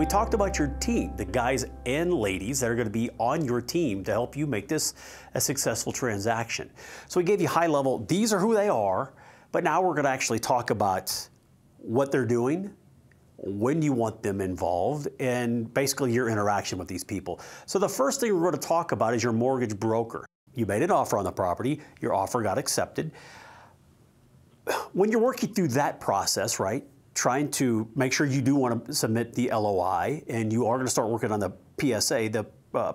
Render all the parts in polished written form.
we talked about your team, the guys and ladies that are going to be on your team to help you make this a successful transaction. So we gave you high level, these are who they are, but now we're going to actually talk about what they're doing, when you want them involved, and basically your interaction with these people. So the first thing we're going to talk about is your mortgage broker. You made an offer on the property, your offer got accepted. When you're working through that process, right, trying to make sure you do want to submit the LOI and you are going to start working on the PSA, the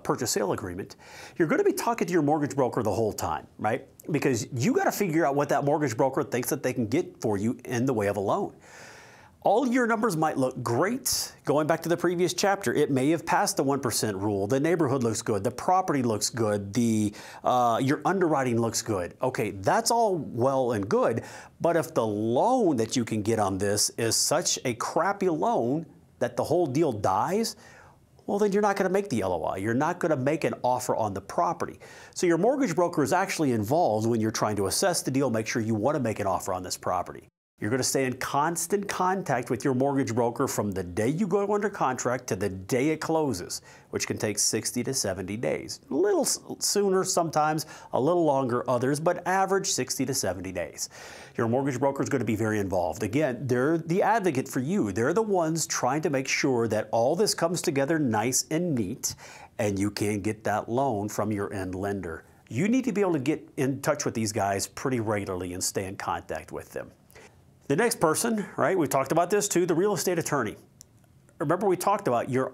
purchase sale agreement, you're going to be talking to your mortgage broker the whole time, right? Because you got to figure out what that mortgage broker thinks that they can get for you in the way of a loan. All your numbers might look great. Going back to the previous chapter, it may have passed the 1% rule. The neighborhood looks good. The property looks good. Your underwriting looks good. Okay, that's all well and good. But if the loan that you can get on this is such a crappy loan that the whole deal dies, well, then you're not going to make the LOI. You're not going to make an offer on the property. So your mortgage broker is actually involved when you're trying to assess the deal, make sure you want to make an offer on this property. You're going to stay in constant contact with your mortgage broker from the day you go under contract to the day it closes, which can take 60 to 70 days. A little sooner sometimes, a little longer others, but average 60 to 70 days. Your mortgage broker is going to be very involved. Again, they're the advocate for you. They're the ones trying to make sure that all this comes together nice and neat and you can get that loan from your end lender. You need to be able to get in touch with these guys pretty regularly and stay in contact with them. The next person, right, we talked about this too, the real estate attorney. Remember we talked about you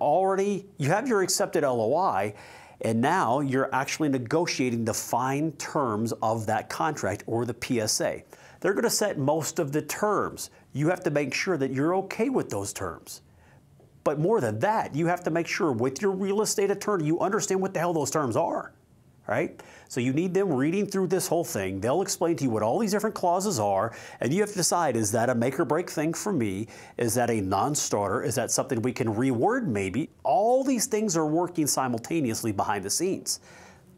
have your accepted LOI, and now you're actually negotiating the fine terms of that contract or the PSA. They're going to set most of the terms. You have to make sure that you're okay with those terms. But more than that, you have to make sure with your real estate attorney, you understand what the hell those terms are. Right? So you need them reading through this whole thing. They'll explain to you what all these different clauses are, and you have to decide, is that a make or break thing for me? Is that a non-starter? Is that something we can reword maybe? All these things are working simultaneously behind the scenes.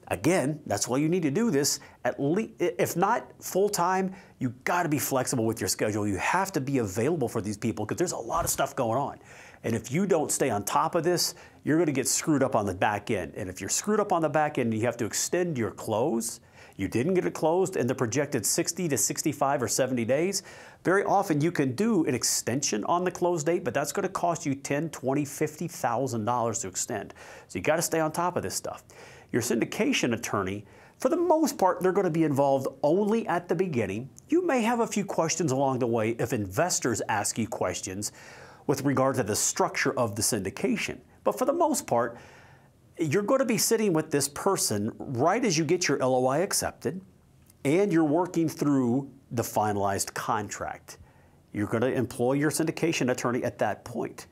Again, that's why you need to do this, at least, if not full-time, you got to be flexible with your schedule. You have to be available for these people because there's a lot of stuff going on. And if you don't stay on top of this, you're going to get screwed up on the back end. And if you're screwed up on the back end, you have to extend your close. You didn't get it closed in the projected 60 to 65 or 70 days. Very often you can do an extension on the close date, but that's going to cost you $10,000, $20,000, $50,000 to extend. So you got to stay on top of this stuff. Your syndication attorney, for the most part, they're going to be involved only at the beginning. You may have a few questions along the way if investors ask you questions with regard to the structure of the syndication. But for the most part, you're going to be sitting with this person right as you get your LOI accepted, and you're working through the finalized contract. You're going to employ your syndication attorney at that point.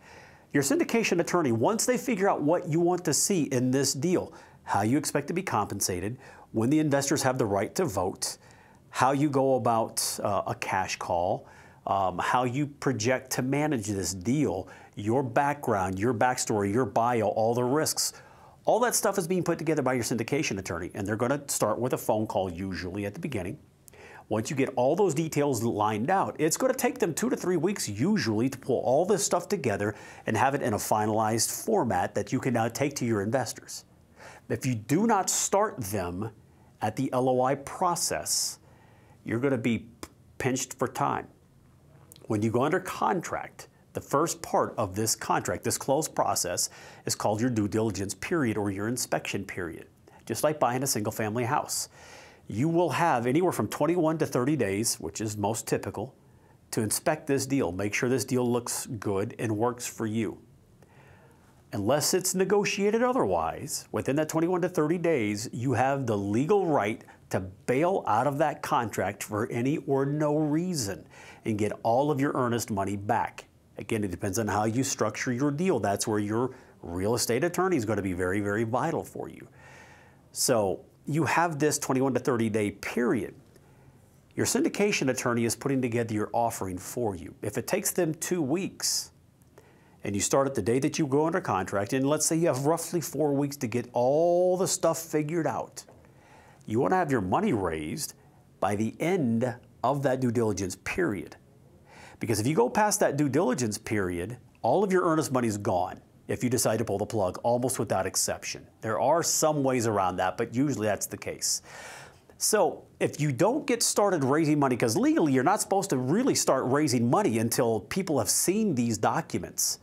Your syndication attorney, once they figure out what you want to see in this deal, how you expect to be compensated, when the investors have the right to vote, how you go about a cash call, how you project to manage this deal, your background, your backstory, your bio, all the risks. All that stuff is being put together by your syndication attorney, and they're going to start with a phone call usually at the beginning. Once you get all those details lined out, it's going to take them 2 to 3 weeks usually to pull all this stuff together and have it in a finalized format that you can now take to your investors. If you do not start them at the LOI process, you're going to be pinched for time. When you go under contract, the first part of this contract, this close process, is called your due diligence period or your inspection period. Just like buying a single family house. You will have anywhere from 21 to 30 days, which is most typical, to inspect this deal. Make sure this deal looks good and works for you. Unless it's negotiated otherwise, within that 21 to 30 days, you have the legal right to bail out of that contract for any or no reason and get all of your earnest money back. Again, it depends on how you structure your deal. That's where your real estate attorney is going to be very, very vital for you. So you have this 21 to 30 day period. Your syndication attorney is putting together your offering for you. If it takes them 2 weeks, and you start at the day that you go under contract, and let's say you have roughly 4 weeks to get all the stuff figured out, you want to have your money raised by the end of that due diligence period. Because if you go past that due diligence period, all of your earnest money is gone. if you decide to pull the plug, almost without exception. There are some ways around that, but usually that's the case. So if you don't get started raising money, because legally you're not supposed to really start raising money until people have seen these documents.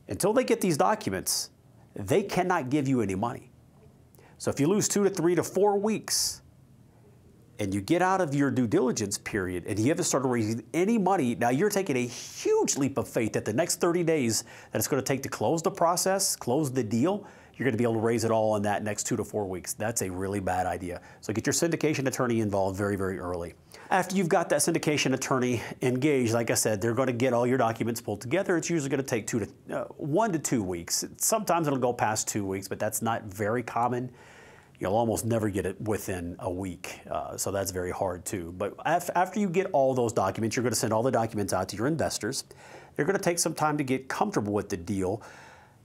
Until they get these documents, they cannot give you any money. So if you lose 2 to 3 to 4 weeks and you get out of your due diligence period and you haven't started raising any money, now you're taking a huge leap of faith that the next 30 days that it's going to take to close the process, close the deal, you're going to be able to raise it all in that next 2 to 4 weeks. That's a really bad idea. So get your syndication attorney involved very, very early. After you've got that syndication attorney engaged, like I said, they're going to get all your documents pulled together. It's usually going to take 1 to 2 weeks. Sometimes it'll go past 2 weeks, but that's not very common. You'll almost never get it within a week, so that's very hard too. But after you get all those documents, you're going to send all the documents out to your investors. They're going to take some time to get comfortable with the deal.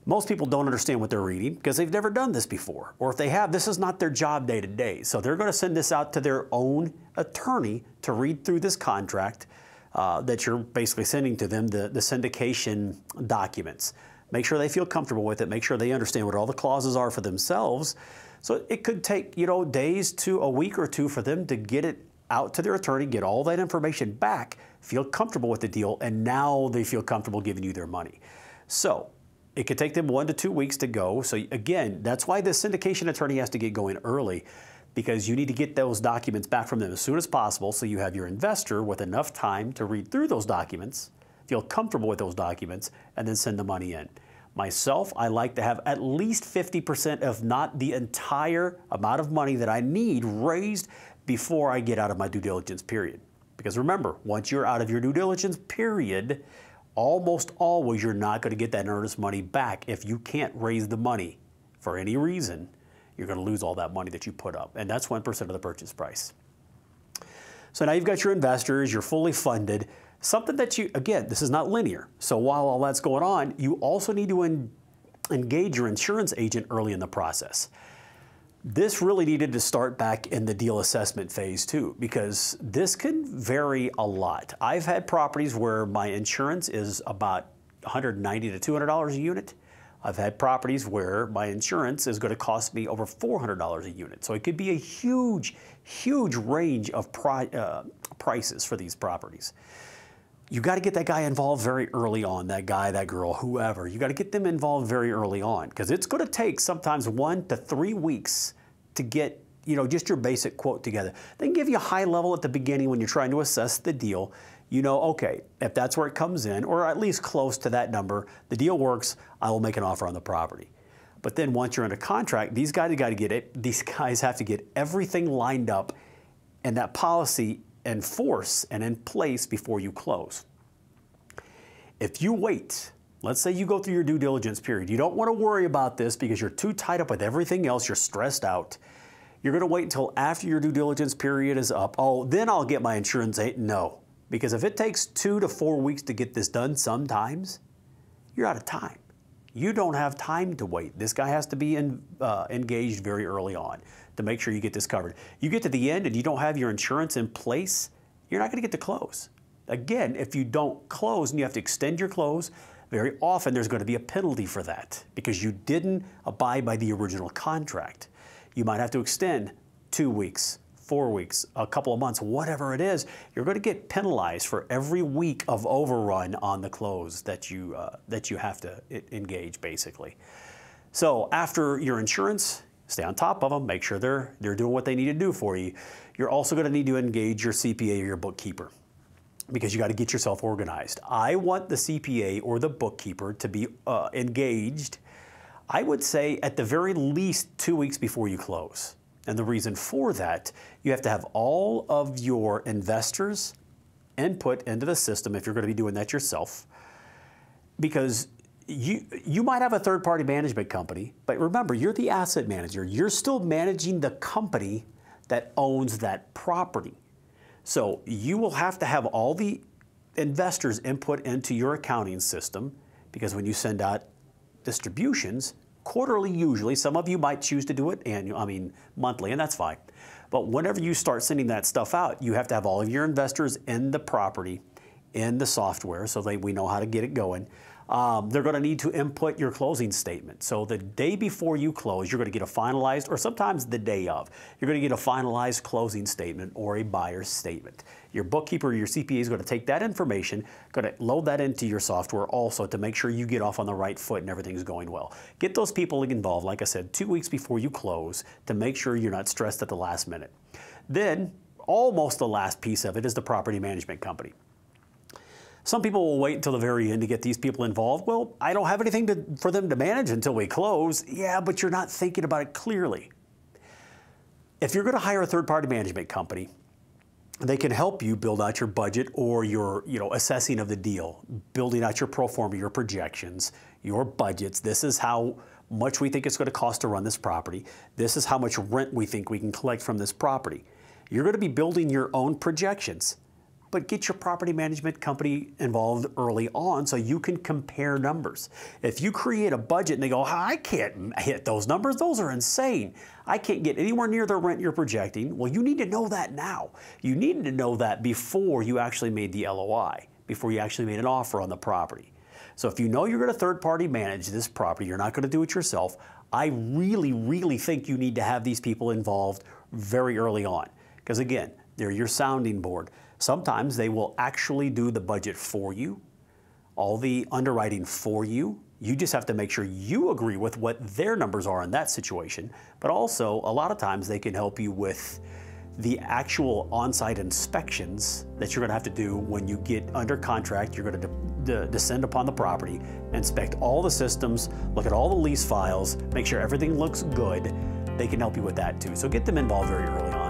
Most people don't understand what they're reading because they've never done this before. Or if they have, this is not their job day to day. So they're going to send this out to their own attorney to read through this contract that you're basically sending to them, the syndication documents. Make sure they feel comfortable with it. Make sure they understand what all the clauses are for themselves. So it could take, days to a week or two for them to get it out to their attorney, get all that information back, feel comfortable with the deal, and now they feel comfortable giving you their money. So it could take them 1 to 2 weeks to go. So again, that's why the syndication attorney has to get going early, because you need to get those documents back from them as soon as possible so you have your investor with enough time to read through those documents, feel comfortable with those documents, and then send the money in. Myself, I like to have at least 50%, if not the entire amount of money that I need raised before I get out of my due diligence period. Because remember, once you're out of your due diligence period, almost always you're not going to get that earnest money back. If you can't raise the money for any reason, you're going to lose all that money that you put up. And that's 1% of the purchase price. So now you've got your investors, you're fully funded. Something that again, this is not linear. So while all that's going on, you also need to engage your insurance agent early in the process. This really needed to start back in the deal assessment phase too, because this can vary a lot. I've had properties where my insurance is about $190 to $200 a unit. I've had properties where my insurance is going to cost me over $400 a unit. So it could be a huge, huge range of prices for these properties. You got to get that guy involved very early on, that guy, that girl, whoever. You got to get them involved very early on, because it's going to take sometimes 1 to 3 weeks to get, just your basic quote together. They can give you a high level at the beginning when you're trying to assess the deal. Okay, if that's where it comes in, or at least close to that number, the deal works, I will make an offer on the property. But then once you're in a contract, these guys have to get everything lined up and that policy in force and in place before you close. If you wait, let's say you go through your due diligence period, you don't want to worry about this because you're too tied up with everything else, you're stressed out. You're going to wait until after your due diligence period is up. Oh, then I'll get my insurance. No, because if it takes 2 to 4 weeks to get this done sometimes, you're out of time. You don't have time to wait. This guy has to be engaged very early on to make sure you get this covered. You get to the end and you don't have your insurance in place, you're not going to get to close. Again, if you don't close and you have to extend your close, very often there's going to be a penalty for that because you didn't abide by the original contract. You might have to extend 2 weeks, 4 weeks, a couple of months, whatever it is. You're going to get penalized for every week of overrun on the close that you have to engage, basically. So after your insurance, stay on top of them. Make sure they're doing what they need to do for you. You're also going to need to engage your CPA or your bookkeeper, because you got to get yourself organized. I want the CPA or the bookkeeper to be engaged, I would say at the very least 2 weeks before you close. And the reason for that, you have to have all of your investors' input into the system if you're going to be doing that yourself, because you might have a third-party management company, but remember, you're the asset manager. You're still managing the company that owns that property. So you will have to have all the investors' input into your accounting system, because when you send out distributions, quarterly usually, some of you might choose to do it monthly, and that's fine. But whenever you start sending that stuff out, you have to have all of your investors in the property, in the software, so we know how to get it going. They're going to need to input your closing statement. So the day before you close, you're going to get a finalized, or sometimes the day of, you're going to get a finalized closing statement or a buyer's statement. Your bookkeeper or your CPA is going to take that information, going to load that into your software also to make sure you get off on the right foot and everything's going well. Get those people involved, like I said, 2 weeks before you close to make sure you're not stressed at the last minute. Then, almost the last piece of it is the property management company. Some people will wait until the very end to get these people involved. Well, I don't have anything for them to manage until we close. Yeah, but you're not thinking about it clearly. If you're going to hire a third-party management company, they can help you build out your budget or your assessing of the deal, building out your pro forma, your projections, your budgets. This is how much we think it's going to cost to run this property. This is how much rent we think we can collect from this property. You're going to be building your own projections, but get your property management company involved early on so you can compare numbers. If you create a budget and they go, I can't hit those numbers, those are insane. I can't get anywhere near the rent you're projecting. Well, you need to know that now. You needed to know that before you actually made the LOI, before you actually made an offer on the property. So if you know you're going to third-party manage this property, you're not going to do it yourself, I really, really think you need to have these people involved very early on. Because again, they're your sounding board. Sometimes they will actually do the budget for you, all the underwriting for you. You just have to make sure you agree with what their numbers are in that situation. But also, a lot of times they can help you with the actual on-site inspections that you're going to have to do when you get under contract. You're going to descend upon the property, inspect all the systems, look at all the lease files, make sure everything looks good. They can help you with that too. So get them involved very early on.